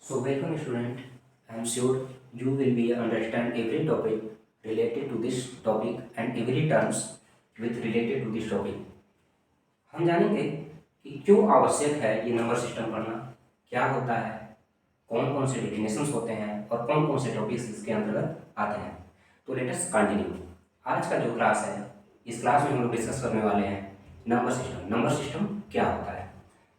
So welcome student. I am sure you will be understand every topic related to this topic and every terms with related to this topic. हम जानेंगे कि क्यों आवश्यक है ये number system पढ़ना, क्या होता है, कौन कौन से डेफिनेशंस होते हैं और कौन कौन से टॉपिक्स इसके अंतर्गत आते हैं। तो लेट अस कंटिन्यू। आज का जो क्लास है, इस क्लास में हम लोग डिस्कस करने वाले हैं नंबर सिस्टम। नंबर सिस्टम क्या होता है।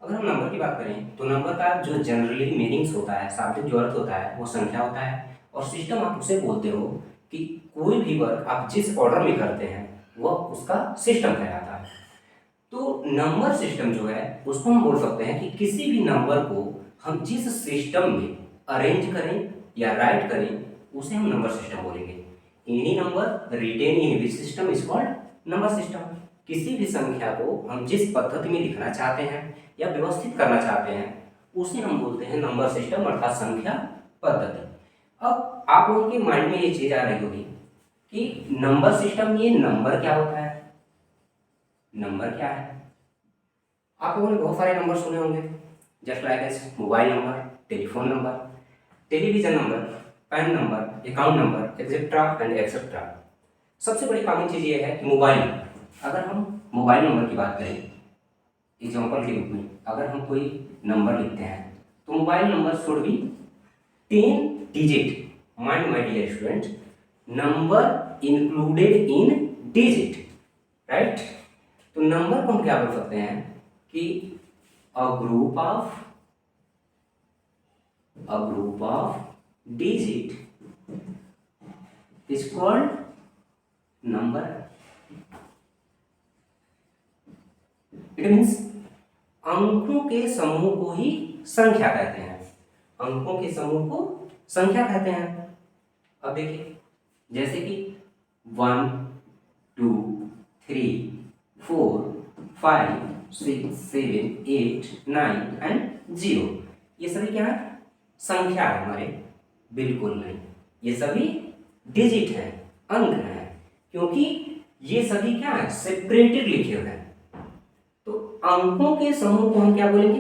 अगर हम नंबर की बात करें तो नंबर का जो जनरली मीनिंग्स होता है, शाब्दिक जो अर्थ होता है वो संख्या होता है, और सिस्टम आप उसे बोलते हो कि कोई भी वर्क आप जिस ऑर्डर में करते हैं वह उसका सिस्टम कहलाता है। तो नंबर सिस्टम जो है उसको हम बोल सकते हैं कि किसी भी नंबर को हम जिस सिस्टम में अरेंज करें या राइट करें उसे हम नंबर सिस्टम बोलेंगे। Any number written in which system is called number system. किसी भी संख्या को हम जिस पद्धति में लिखना चाहते हैं या व्यवस्थित करना चाहते हैं उसे हम बोलते हैं नंबर सिस्टम अर्थात संख्या पद्धति। अब आप लोगों के माइंड में ये चीज आ रही होगी कि नंबर सिस्टम में ये नंबर क्या होता है, नंबर क्या है। आप लोगों ने बहुत सारे नंबर सुने होंगे, just like as mobile number, telephone number, television number, PAN number, account number, etcetera and etcetera. सबसे बड़ी कॉमन चीज ये है कि मोबाइल नंबर। अगर हम मोबाइल नंबर की बात करें एग्जाम्पल के रूप में, अगर हम कोई नंबर लिखते हैं तो mobile number should be 10 digit. Mind my dear student, number included in digit, right. तो नंबर को हम क्या बोल सकते हैं कि a group of digit is called number. It means अंकों के समूह को ही संख्या कहते हैं, अंकों के समूह को संख्या कहते हैं। अब देखिए जैसे कि 1 2 3 4 5 6 7 8 9 एंड 0, ये सभी क्या है, संख्या है हमारे? बिल्कुल नहीं, ये सभी डिजिट है, अंक है, क्योंकि ये सभी क्या है, सेपरेटेड लिखे हुए हैं। तो अंकों के समूह को हम क्या बोलेंगे,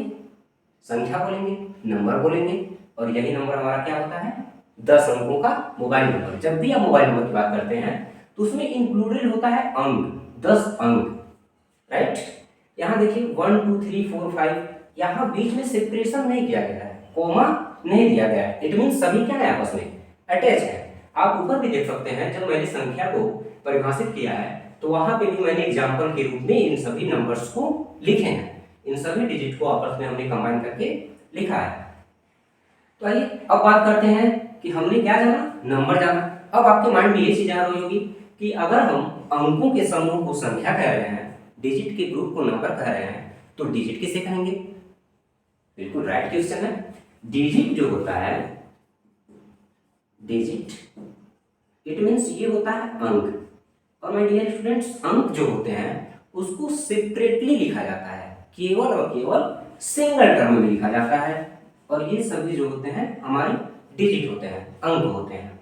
संख्या बोलेंगे, नंबर बोलेंगे। और यही नंबर हमारा क्या होता है, 10 अंकों का मोबाइल नंबर। जब भी आप मोबाइल नंबर की बात करते हैं तो उसमें इंक्लूडेड होता है अंक, 10 अंक, राइट। यहाँ देखिए 1 2 3 4 5, यहाँ बीच में सेपरेशन नहीं किया गया है, कोमा नहीं दिया गया है। इट मीन सभी क्या है, आपस में अटैच है। आप ऊपर भी देख सकते हैं, जब मैंने संख्या को परिभाषित किया है तो वहां पे भी मैंने एग्जाम्पल के रूप में इन सभी नंबर्स को लिखे हैं, इन सभी डिजिट को आपस में हमने कंबाइन करके लिखा है। तो आइए अब बात करते हैं कि हमने क्या जाना, नंबर जाना। अब आपके माइंड में ये चीज आ रही होगी कि अगर हम अंकों के समूह को संख्या कह रहे हैं, डिजिट के ग्रुप को नंबर कह रहे हैं, तो डिजिट किसे कहेंगे? बिल्कुल राइट क्वेश्चन है। डिजिट जो होता है, डिजिट इट मीन्स ये होता है अंक। और माय डियर स्टूडेंट्स, अंक जो होते हैं उसको सेपरेटली लिखा जाता है, केवल और केवल सिंगल टर्म में लिखा जाता है। और ये सभी जो होते हैं हमारे डिजिट होते हैं, अंक होते हैं।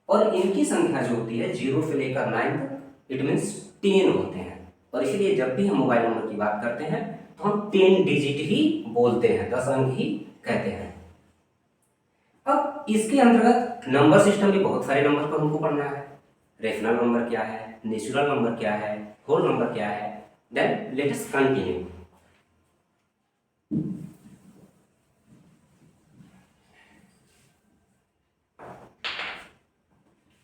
और इनकी संख्या जो होती है 0 से लेकर 9 तक, इट मीन्स 10 होते हैं। और इसलिए जब भी हम मोबाइल नंबर की बात करते हैं तो हम 10 डिजिट ही बोलते हैं, 10 अंक ही कहते हैं। अब इसके अंतर्गत नंबर सिस्टम में बहुत सारे नंबर पर हमको पढ़ना है। रेशनल नंबर क्या है, नेचुरल नंबर क्या है, होल नंबर क्या है। Then let us continue.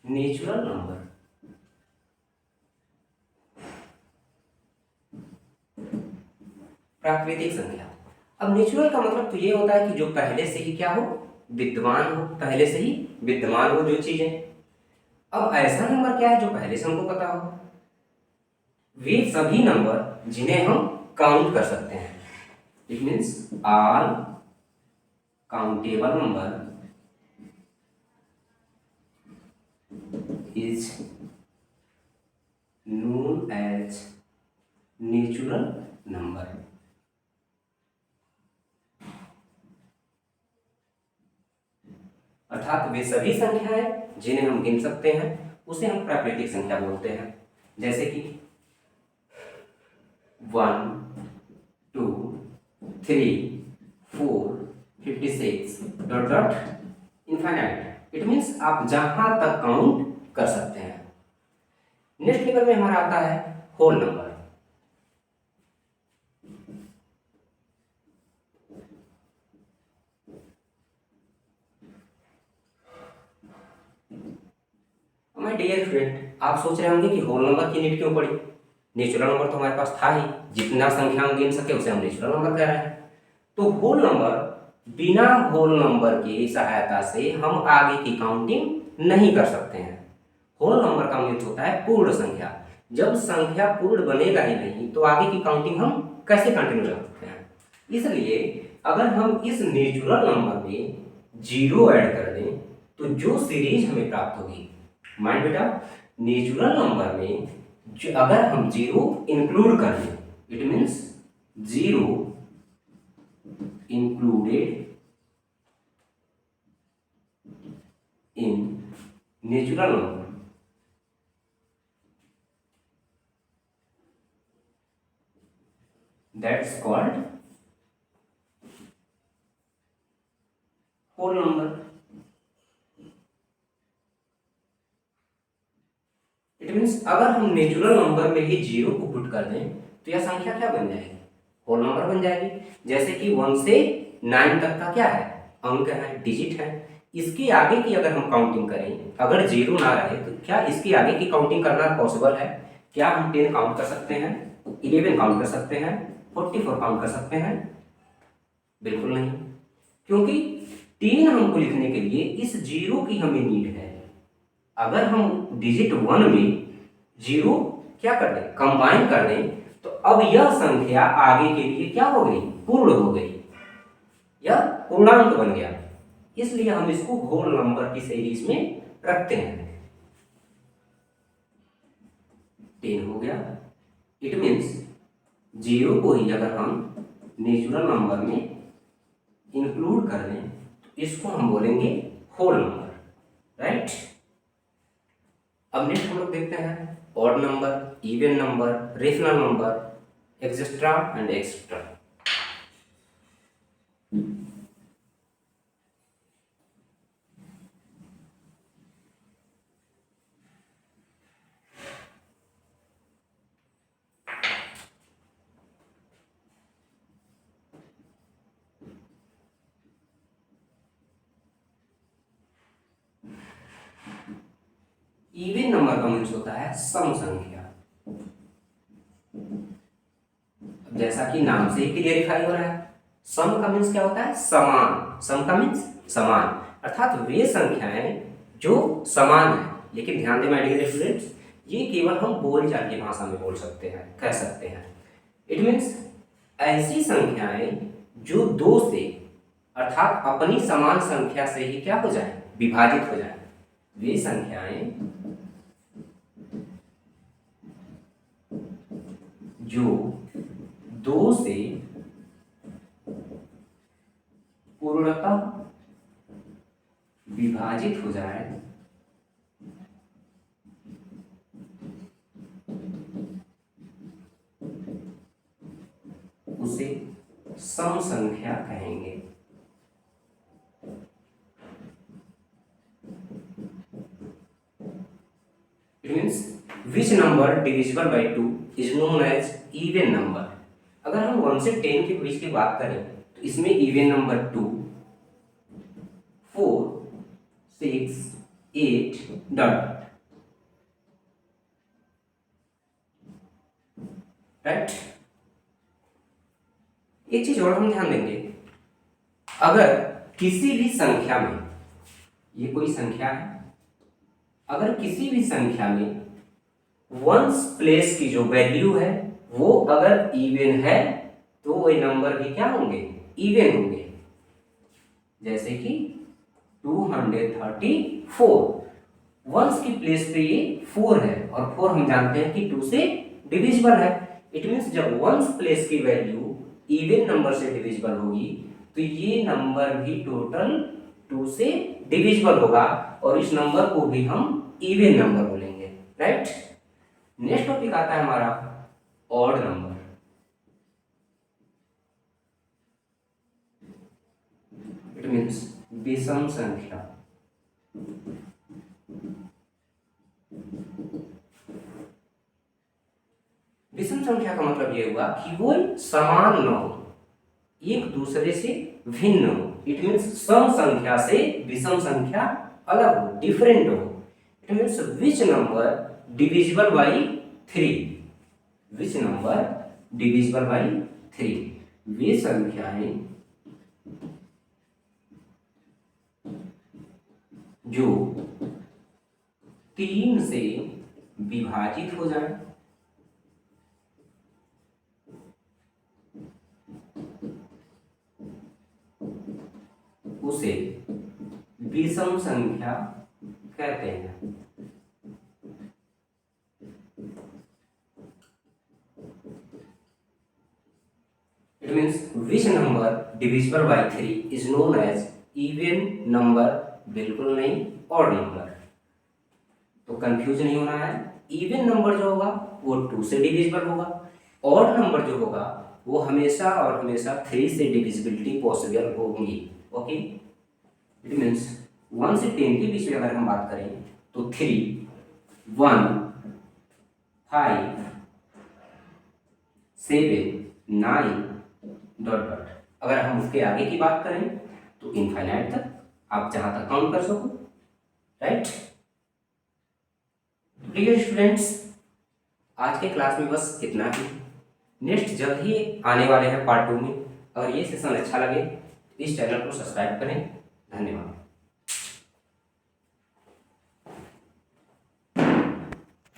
Natural number, प्राकृतिक संख्या। अब नेचुरल का मतलब तो ये होता है कि जो पहले से ही क्या हो, विद्यमान हो, पहले से ही विद्यमान हो जो चीजें। अब ऐसा नंबर क्या है जो पहले से हमको पता हो? वे सभी नंबर जिन्हें हम काउंट कर सकते हैं। It means all countable number is known as natural number. अर्थात वे सभी संख्याएं जिन्हें हम गिन सकते हैं उसे हम प्राकृतिक संख्या बोलते हैं। जैसे कि 1 2 3 4 56 dot dot infinite. It means आप जहां तक काउंट कर सकते हैं। नेक्स्ट लेवल में हमारा आता है whole number. My dear student, आप सोच रहे होंगे कि होल नंबर की नीड क्यों पड़ी? नेचुरल नंबर तो हमारे पास था ही, जितना संख्या हम गिन सके उसे हम नेचुरल नंबर कह रहे हैं। तो होल नंबर, बिना होल नंबर की सहायता से हम आगे की काउंटिंग नहीं कर सकते हैं। होल नंबर का मीन्स होता है पूर्ण संख्या। जब संख्या पूर्ण बनेगा ही नहीं तो आगे की काउंटिंग हम कैसे कंटिन्यू कर सकते हैं? इसलिए अगर हम इस नेचुरल नंबर में जीरो ऐड कर दें तो जो सीरीज हमें प्राप्त होगी, माइंड बेटा, नेचुरल नंबर में जो अगर हम जीरो इंक्लूड कर लें, it means zero included in natural number, that's called whole number. It means अगर हम नेचुरल नंबर में ही जीरो को पुट कर दें तो यह संख्या क्या बन जाएगी? होल नंबर बन जाएगी। जैसे कि 1 से 9 तक का क्या है? अंक है, डिजिट है। इसके आगे की अगर हम काउंटिंग करें, अगर जीरो ना रहे तो क्या इसके आगे की काउंटिंग करना पॉसिबल है? क्या हम 10 काउंट कर सकते हैं, 11 काउंट कर सकते हैं, 44 काउंट कर सकते हैं? बिल्कुल नहीं, क्योंकि 3 हमको लिखने के लिए इस जीरो की हमें नीड है। अगर हम डिजिट 1 में जीरो क्या कर दें, कंबाइन कर दें, तो अब यह संख्या आगे के लिए क्या हो गई? पूर्ण हो गई, यह पूर्णांक बन गया। इसलिए हम इसको होल नंबर की सीरीज में रखते हैं। 10 हो गया। इट मीन्स जीरो को ही अगर हम नेचुरल नंबर में इंक्लूड कर दें तो इसको हम बोलेंगे होल नंबर, राइट। अब नेक्स्ट हम लोग देखते हैं odd number, even number, rational number, etcetera and etcetera. Even number का मीन्स होता है सम संख्या। जैसा कि नाम से ही क्लियरिफाई हो रहा है, सम का मीन्स क्या होता है? समान। सम का मीन्स समान, अर्थात वे संख्याएं जो समान है। लेकिन ध्यान दें माय डियर स्टूडेंट्स, ये केवल हम बोलचाल की भाषा में बोल सकते हैं, कह सकते हैं। इट मीन्स ऐसी संख्याएं जो दो से, अर्थात अपनी समान संख्या से ही क्या हो जाए? विभाजित हो जाए। वे संख्याएं जो दो से पूर्णतः विभाजित हो जाए उसे सम संख्या कहेंगे। It means which number divisible by 2 is known as even number. अगर हम 1 से 10 के बीच की बात करें तो इसमें इवन नंबर 2, 4, 6, 8 डॉट, राइट। एक चीज और हम ध्यान देंगे, अगर किसी भी संख्या में, ये कोई संख्या है, अगर किसी भी संख्या में वंस प्लेस की जो वैल्यू है वो अगर इवन है तो वही नंबर भी क्या होंगे? इवन होंगे। जैसे कि 234, वंस की प्लेस पे ये 4 है और 4 हम जानते हैं कि 2 से डिविजिबल है। इट मीन्स जब वंस प्लेस की वैल्यू इवन नंबर से डिविजिबल होगी तो ये नंबर भी टोटल 2 से डिविजिबल होगा और इस नंबर को भी हम इवन नंबर बोलेंगे, राइट। नेक्स्ट टॉपिक आता है हमारा ऑड नंबर। मीन्स विषम संख्या। विषम संख्या का मतलब ये हुआ कि वो समान न हो, एक दूसरे से भिन्न हो। इट मीन्स सम संख्या से विषम संख्या अलग हो, डिफरेंट हो। It means which number divisible by 3, which number divisible by 3, वे संख्याएं जो 3 से विभाजित हो जाए, उसे विषम संख्या कहते हैं। It means which number divisible by 3 is known as even number, बिल्कुल नहीं ऑड नंबर। तो कंफ्यूज नहीं होना है। इवन नंबर जो होगा वो 2 से डिविजिबल होगा, ऑड नंबर जो होगा वो हमेशा और हमेशा 3 से डिविजिबिलिटी पॉसिबल होगी। ओके, इट मीन्स 1 से 10 के बीच में अगर हम बात करें तो 3, 1, 5, 7, 9 डॉट डॉट। अगर हम उसके आगे की बात करें तो इनफाइनाइट तक, आप जहां तक काउंट कर सको, राइट। डियर स्टूडेंट्स, आज के क्लास में बस इतना ही। नेक्स्ट जल्द ही आने वाले हैं पार्ट 2 में। अगर ये सेशन अच्छा लगे इस चैनल को सब्सक्राइब करें। धन्यवाद।